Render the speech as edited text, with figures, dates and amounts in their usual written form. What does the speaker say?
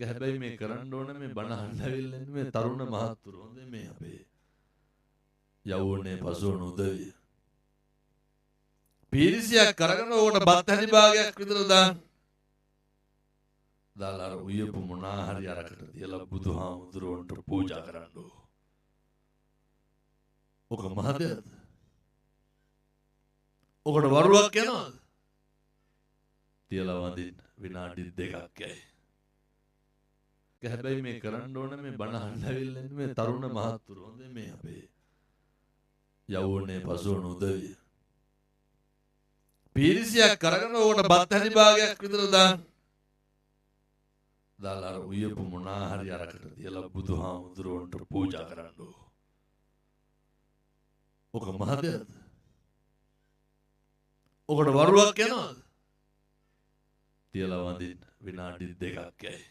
හැබැයි මේ කරන්න ඕන මේ බණ අහන්න ඇවිල්ලා මේ තරුණ මහත්තුරු හොඳේ මේ අපේ යවුනේ පසුවන උදවිය. පීරිසියක් කරගෙන ඕකට බත් හැටි භාගයක් විතර දාන්න. දාලා අර උයපු මොනා හරි අරකට තියලා බුදුහාමුදුරුවන්ට පූජා කරන්න ඕ. ඔක මහදයද? ඔකට වරුවක් යනවද? තියලා වඳින්න විනාඩි 2ක් යයි. හැබැයි මේ කරන්න ඕන මේ බණ අහන්න ඇවිල්ලා මේ තරුණ මහත්තුරු හොඳේ මේ අපේ යවුනේ පසුවන උදවිය. පීරිසියක් කරගෙන ඕකට බත් හැටි භාගයක් විතර දාන්න. දාලා අර උයපු මොනා හරි අරකට තියලා බුදුහාමුදුරුවන්ට පූජා කරන්න ඕ. ඔක මහදයද? ඔකට වරුවක් යනවද? තියලා වඳින්න විනාඩි 2ක් යයි.